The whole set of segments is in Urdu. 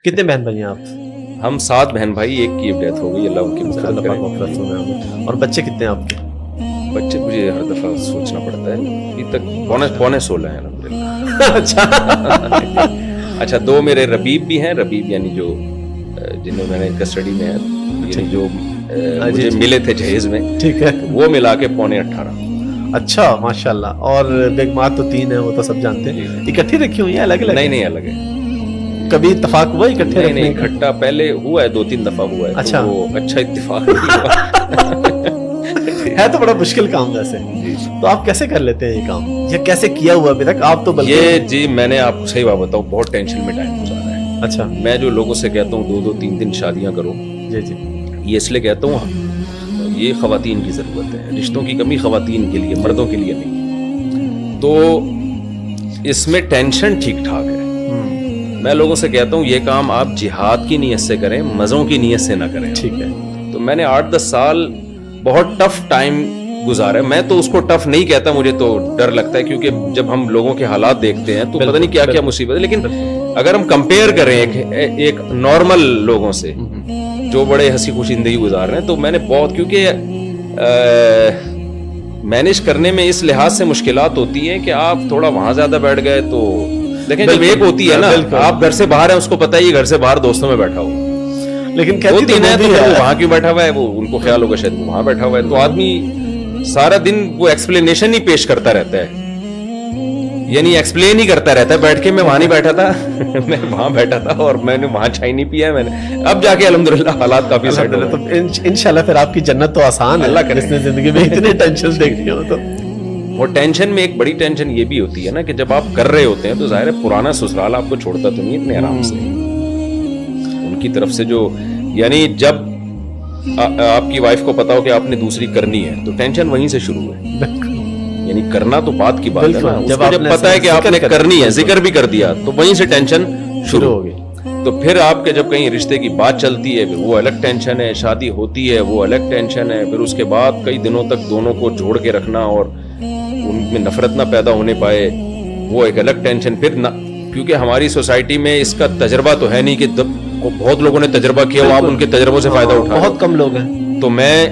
کتنے بہن بھائی ہیں آپ؟ ہم 7 بہن بھائی، ایک کی ڈیتھ ہو گئی، اللہ ان کی مغفرت کرے. اور بچے کتنے ہیں آپ کے؟ بچے مجھے ہر دفعہ سوچنا پڑتا ہے، ابھی تک پونے 16 ہیں الحمدللہ. اچھا 2 میرے ربیب بھی ہیں، ربیب یعنی جو جنہیں میں نے کسٹڈی میں ہے، یعنی جو مجھے ملے تھے جہیز میں، ٹھیک ہے، وہ ملا کے پونے 18. اچھا ماشاءاللہ. اور بیگمات تو 3 ہیں، وہ تو سب جانتے ہیں. اکٹھی رکھی ہوئی ہیں الگ الگ؟ نہیں الگ ہے. کبھی اتفاق ہوا اکٹھے؟ نہیں اکٹھا پہلے ہوا ہے، 2-3 دفعہ ہوا ہے. اچھا، وہ اچھا اتفاق ہے تو بڑا مشکل کام ویسے. تو آپ کیسے کر لیتے ہیں یہ کام، یا کیسے کیا ہوا ابھی تک آپ؟ تو یہ جی میں نے آپ کو صحیح بات بتاؤں، بہت ٹینشن میں ٹائم گزارا ہے. اچھا. میں جو لوگوں سے کہتا ہوں 2-2 3-3 شادیاں کرو، جی جی، یہ اس لیے کہتا ہوں یہ خواتین کی ضرورت ہے. رشتوں کی کمی خواتین کے لیے، مردوں کے لیے نہیں. تو اس میں ٹینشن ٹھیک ٹھاک ہے. میں لوگوں سے کہتا ہوں یہ کام آپ جہاد کی نیت سے کریں، مزوں کی نیت سے نہ کریں. ٹھیک ہے. تو میں نے 8-10 سال بہت ٹف ٹائم گزارا ہے. میں تو اس کو ٹف نہیں کہتا، مجھے تو ڈر لگتا ہے، کیونکہ جب ہم لوگوں کے حالات دیکھتے ہیں تو پتہ نہیں کیا کیا مصیبت ہے. لیکن اگر ہم کمپیئر کریں ایک نارمل لوگوں سے جو بڑے ہنسی خوشی زندگی گزار رہے ہیں، تو میں نے بہت، کیونکہ مینیج کرنے میں اس لحاظ سے مشکلات ہوتی ہیں کہ آپ تھوڑا وہاں زیادہ بیٹھ گئے تو دیکھیں جب ایک ہوتی ہے نا، آپ گھر سے باہر ہیں، اس کو پتہ ہے یہ گھر سے باہر دوستوں میں بیٹھا ہو، لیکن وہ 3 ہے تو وہ وہاں کیوں بیٹھا ہوا ہے، وہ ان کو خیال ہوگا شاید وہ وہاں بیٹھا ہوا ہے. تو آدمی سارا دن وہ ایکسپلینیشن ہی پیش کرتا رہتا ہے، یعنی ایکسپلین ہی کرتا رہتا ہے بیٹھ کے. میں وہاں نہیں بیٹھا تھا، میں وہاں بیٹھا تھا اور میں نے وہاں چائے نہیں پیا ہے میں نے. اب جا کے الحمدللہ حالات کافی سیٹ ہو گئے. تو انشاءاللہ پھر آپ کی جنت تو آسان ہے. اللہ کرے. اس نے زندگی میں اتنے ٹینشن دیکھنی ہو تو وہ ٹینشن میں ایک بڑی ٹینشن یہ بھی ہوتی ہے نا کہ جب آپ کر رہے ہوتے ہیں تو ظاہر ہے پرانا سسرال آپ کو چھوڑتا تو نہیں اتنے آرام سے. ان کی طرف سے جو، یعنی جب آپ کی وائف کو پتا ہو کہ آپ نے دوسری کرنی ہے تو ٹینشن وہیں سے شروع ہے. یعنی کرنا تو بات کی بات ہے نا، جب پتا ہے کہ آپ نے کرنی ہے، ذکر بھی کر دیا تو وہیں سے ٹینشن شروع ہو گئی. تو پھر آپ کے جب کہیں رشتے کی بات چلتی ہے پھر وہ الگ ٹینشن ہے، شادی ہوتی ہے وہ الگ ٹینشن ہے، پھر اس کے بعد کئی دنوں تک دونوں کو جوڑ کے رکھنا اور ان میں نفرت نہ پیدا ہونے پائے وہ ایک الگ ٹینشن. پھر نہ کیونکہ ہماری سوسائٹی میں اس کا تجربہ تو ہے نہیں کہ بہت لوگوں نے تجربہ کیا، آپ ان کے تجربوں سے فائدہ اٹھا، بہت کم لوگ ہیں. تو میں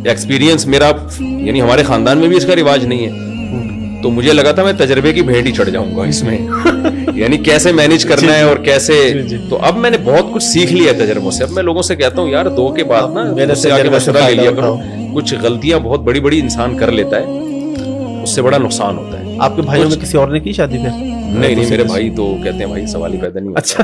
ایکسپیرینس میرا، یعنی ہمارے خاندان میں بھی اس کا رواج نہیں ہے، تو مجھے لگا تھا میں تجربے کی بھیڑ ہی چڑھ جاؤں گا اس میں، یعنی کیسے مینیج کرنا ہے اور کیسے. تو اب میں نے بہت کچھ سیکھ لیا ہے تجربوں سے. اب میں لوگوں سے کہتا ہوں یار 2 کے بعد نا میرے سے آگے مشورہ لے لیا کرو. کچھ غلطیاں بہت بڑی بڑی انسان کر لیتا ہے، اس سے بڑا نقصان ہوتا ہے. آپ کے بھائیوں میں کسی اور نے کی شادی پھر؟ نہیں میرے بھائی تو کہتے ہیں بھائی سوال ہی پیدا نہیں. اچھا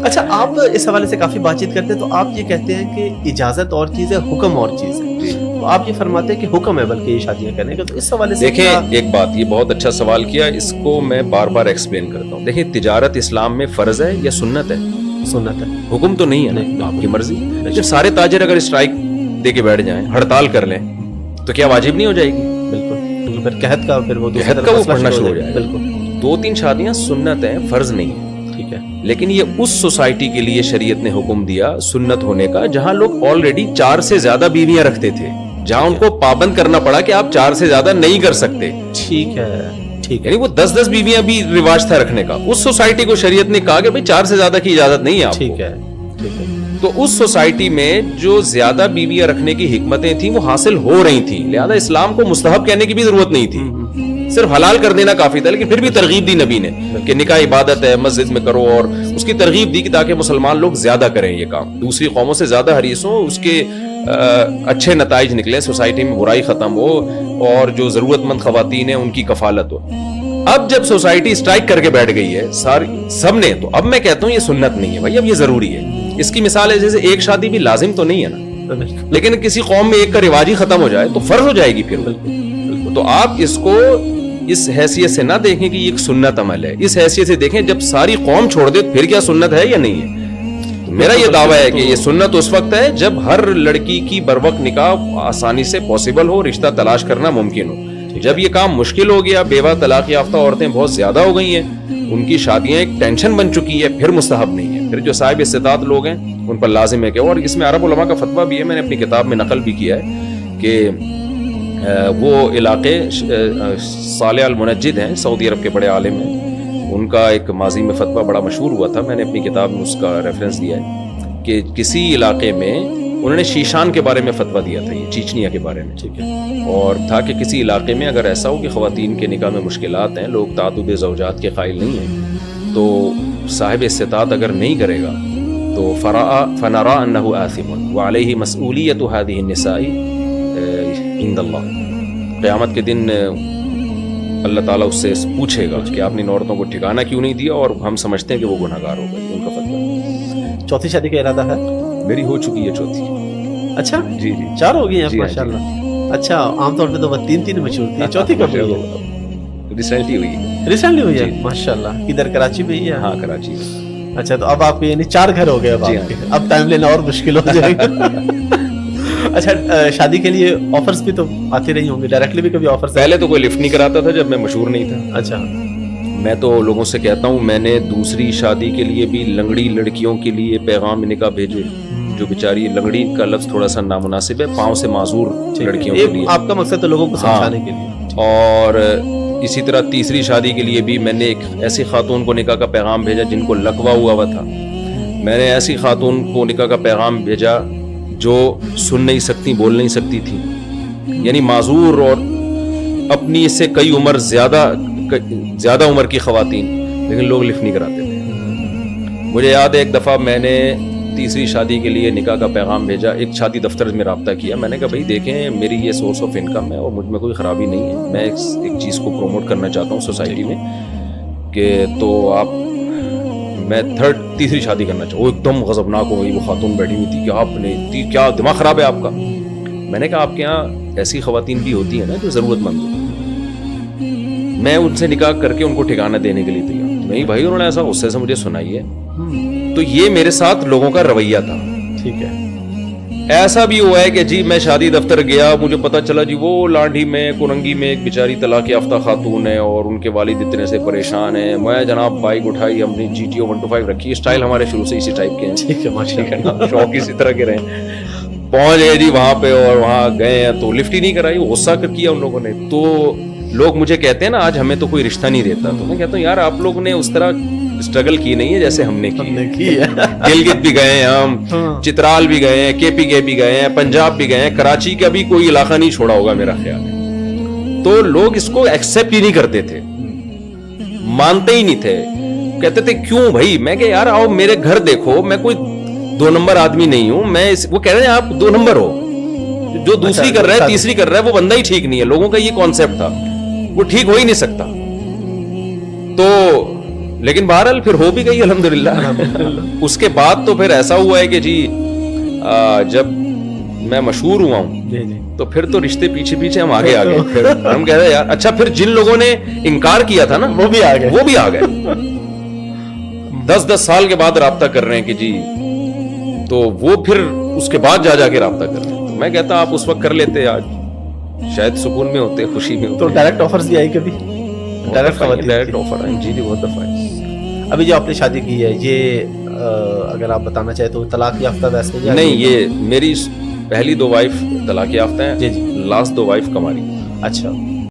اچھا، آپ اس حوالے سے کافی بات چیت کرتے ہیں تو آپ یہ کہتے ہیں کہ اجازت اور چیز ہے، حکم اور چیز ہے. تو آپ یہ فرماتے ہیں کہ حکم ہے بلکہ یہ شادیاں کرنے کا. تو اس حوالے سے دیکھیں ایک بات، یہ بہت اچھا سوال کیا، اس کو میں بار بار ایکسپلین کرتا ہوں. دیکھیں تجارت اسلام میں فرض ہے یا سنت ہے؟ سنت ہے. حکم تو نہیں ہے نا، آپ کی مرضی. جب سارے تاجر اگر اسٹرائک دے کے بیٹھ جائیں، ہڑتال کر لیں، تو کیا واجب نہیں ہو جائے گی؟ بالکل. پھر قحط کا پھر وہ پڑھنا شروع ہو جائے. بالکل. 2-3 شادیاں سنت ہیں، فرض نہیں ہے. ٹھیک ہے. لیکن یہ اس سوسائٹی کے لیے شریعت نے حکم دیا سنت ہونے کا جہاں لوگ آلریڈی 4 سے زیادہ بیویاں رکھتے تھے، جہاں ان کو پابند کرنا پڑا کہ آپ 4 سے زیادہ نہیں کر سکتے. ٹھیک ہے. ٹھیک ہے. یعنی وہ 10-10 بیویاں بھی رواج تھا رکھنے کا. اس سوسائٹی کو شریعت نے کہا کہ بھائی 4 سے زیادہ کی اجازت نہیں ہے آپ کو. ٹھیک ہے. ٹھیک ہے. تو اس سوسائٹی میں جو زیادہ بیویاں رکھنے کی حکمتیں تھیں وہ حاصل ہو رہی تھیں، لہذا اسلام کو مستحب کہنے کی بھی ضرورت نہیں تھی، صرف حلال کر دینا کافی تھا. لیکن پھر بھی ترغیب دی نبی نے کہ نکاح عبادت ہے، مسجد میں کرو، اور اس کی ترغیب دی کہ تاکہ مسلمان لوگ زیادہ کریں یہ کام، دوسری قوموں سے زیادہ حریص ہوں، اس کے اچھے نتائج نکلیں، سوسائٹی میں برائی ختم ہو اور جو ضرورت مند خواتین ہیں ان کی کفالت ہو. اب جب سوسائٹی اسٹرائک کر کے بیٹھ گئی ہے سب نے، تو اب میں کہتا ہوں یہ سنت نہیں ہے بھائی، اب یہ ضروری ہے. اس کی مثال ہے جیسے ایک شادی بھی لازم تو نہیں ہے نا، لیکن کسی قوم میں ایک کا رواج ہی ختم ہو جائے تو فرض ہو جائے گی پھر. تو آپ اس کو اس حیثیت سے نہ دیکھیں کہ یہ ایک سنت عمل ہے، اس حیثیت سے دیکھیں جب ساری قوم چھوڑ دے پھر کیا سنت ہے یا نہیں ہے. میرا یہ دعویٰ ہے کہ یہ سنت اس وقت ہے جب ہر لڑکی کی بروقت نکاح آسانی سے پاسبل ہو، رشتہ تلاش کرنا ممکن ہو. جب یہ کام مشکل ہو گیا، بیوہ طلاق یافتہ عورتیں بہت زیادہ ہو گئی ہیں، ان کی شادیاں ایک ٹینشن بن چکی ہے، پھر مستحب نہیں ہے. پھر جو صاحب استطاعت لوگ ہیں ان پر لازم ہے کہ، اور اس میں عرب علماء کا فتویٰ بھی ہے، میں نے اپنی کتاب میں نقل بھی کیا ہے کہ وہ علاقے صالح المنجد ہیں، سعودی عرب کے بڑے عالم ہیں، ان کا ایک ماضی میں فتویٰ بڑا مشہور ہوا تھا, میں نے اپنی کتاب میں اس کا ریفرنس دیا ہے کہ کسی علاقے میں انہوں نے شیشان کے بارے میں فتویٰ دیا تھا, یہ چیچنیا کے بارے میں, ٹھیک ہے, اور تھا کہ کسی علاقے میں اگر ایسا ہو کہ خواتین کے نکاح میں مشکلات ہیں, لوگ تعدد زوجات کے قائل نہیں ہیں, تو صاحب استطاعت اگر نہیں کرے گا تو فنرا انه آثم وعلیہ مسئولیت هذه النساء عند اللہ, قیامت کے دن اللہ تعالیٰ اس سے پوچھے گا کہ آپ نے ان عورتوں کو ٹھکانہ کیوں نہیں دیا, اور ہم سمجھتے ہیں کہ وہ گناہگار ہو گئے. ان کا فتویٰ. چوتھی شادی کا ارادہ ہے؟ میری ہو چکی ہے چوتھی. اچھا, جی جی, 4 ہو گئی ہیں جی, ماشاء اللہ. اچھا, عام طور پہ تو وہ 3 مشہور تھی, چوتھی کب ہوئی ہے؟ ریسنٹلی ہوئی ہے. ریسنٹلی ہوئی ہے, ماشاء اللہ. کدھر, کراچی میں ہی ہے؟ ہاں, کراچی میں. اچھا, تو اب آپ کے یعنی 4 گھر ہو گئے اب آپ کے, اب ٹائم لینا اور مشکل ہو جائے گا. اچھا, شادی کے لیے آفرز بھی تو آتے رہی ہوں گے, ڈائریکٹلی بھی کبھی آفرز؟ پہلے تو کوئی لفٹ نہیں کراتا تھا جب میں مشہور نہیں تھا. اچھا, میں تو لوگوں سے کہتا ہوں, میں نے دوسری شادی کے لیے بھی لنگڑی لڑکیوں کے لیے پیغام نکاح بھیجے, جو بیچاری, لنگڑی کا لفظ تھوڑا سا نامناسب ہے, پاؤں سے معذور لڑکیوں کے لیے. آپ کا مقصد تو لوگوں کو سمجھانے کے لیے. اور اسی طرح تیسری شادی کے لیے بھی میں نے ایک ایسی خاتون کو نکاح کا پیغام بھیجا جن کو لقوہ ہوا تھا. میں نے ایسی خاتون کو نکاح کا پیغام بھیجا جو سن نہیں سکتی, بول نہیں سکتی تھی, یعنی معذور اور اپنی سے کئی عمر زیادہ عمر کی خواتین, لیکن لوگ لفٹ نہیں کراتے تھے. مجھے یاد ہے ایک دفعہ میں نے تیسری شادی کے لیے نکاح کا پیغام بھیجا, ایک شادی دفتر میں رابطہ کیا. میں نے کہا بھائی دیکھیں, میری یہ سورس آف انکم ہے اور مجھ میں کوئی خرابی نہیں ہے, میں ایک چیز کو پروموٹ کرنا چاہتا ہوں سوسائٹی میں, کہ تو آپ, میں تیسری شادی کرنا چاہوں. وہ ایک دم غضبناک ہو گئی, وہ خاتون بیٹھی ہوئی تھی کہ آپ نے کیا دماغ خراب ہے آپ کا. میں نے کہا آپ کے یہاں ایسی خواتین بھی ہوتی ہیں نا جو ضرورت مند ہو, میں ان سے نکاح کر کے ان کو ٹھکانہ دینے کے لیے تیار. نہیں بھائی, انہوں نے ایسا غصے سے مجھے سنائی ہے. تو یہ میرے ساتھ لوگوں کا رویہ تھا. ٹھیک ہے. ایسا بھی ہوا ہے کہ جی میں شادی دفتر گیا, مجھے پتا چلا جی وہ لانڈھی میں, کورنگی میں ایک بیچاری طلاق یافتہ خاتون ہے اور ان کے والد اتنے سے پریشان ہیں. میں جناب بائک اٹھائی, ہم نے GTO 125 رکھی, اسٹائل ہمارے شروع سے اسی ٹائپ کے ہیں. ٹھیک ہے, ماشاء اللہ, شوق اسی طرح کے رہے. پہنچ گئے جی وہاں پہ, اور وہاں گئے ہیں تو لفٹ ہی نہیں کرائی, غصہ کیا ان لوگوں نے. تو لوگ مجھے کہتے ہیں نا آج ہمیں تو کوئی رشتہ نہیں دیتا, تو میں کہتا ہوں یار آپ لوگوں نے اس طرح اسٹرگل کی نہیں ہے جیسے ہم نے کی ہے. گلگت بھی گئے ہیں ہم, چترال بھی گئے ہیں, KPK بھی گئے ہیں, پنجاب بھی گئے ہیں, کراچی کا بھی کوئی علاقہ نہیں چھوڑا ہوگا میرا خیال ہے. تو لوگ اس کو ایکسیپٹ ہی نہیں کرتے تھے, مانتے ہی نہیں تھے, کہتے تھے کیوں بھائی. میں کہ یار آؤ میرے گھر دیکھو, میں کوئی 2 نمبر آدمی نہیں ہوں. میں وہ کہہ رہے ہیں آپ 2 نمبر ہو, جو دوسری کر رہا ہے, تیسری کر رہا ہے, وہ بندہ ہی ٹھیک نہیں ہے. لوگوں کا یہ کانسیپٹ تھا, وہ ٹھیک ہو ہی نہیں سکتا. تو لیکن بہرحال پھر ہو بھی گئی الحمدللہ. اس کے بعد تو پھر ایسا ہوا ہے کہ جی جب میں مشہور ہوا ہوں تو پھر تو رشتے پیچھے پیچھے ہم آگے آگے. پھر ہم کہہ رہے یار اچھا, پھر جن لوگوں نے انکار کیا تھا نا وہ بھی آ گئے. 10 سال کے بعد رابطہ کر رہے ہیں کہ جی, تو وہ پھر اس کے بعد جا کے رابطہ کر رہے ہیں. تو میں کہتا آپ اس وقت کر لیتے, آج شاید سکون میں ہوتے, خوشی میں ہوتے. تو ڈائریکٹ آفرز بھی آئی کبھی؟ ڈائریکٹ آفر آئے جی, بہت دفعہ. ابھی جو آپ نے شادی کی ہے یہ اگر آپ بتانا چاہیں تو طلاق یافتہ ویسے؟ نہیں, یہ میری پہلی 2 وائف طلاق یافتہ ہیں, لاسٹ 2 وائف کماری. اچھا,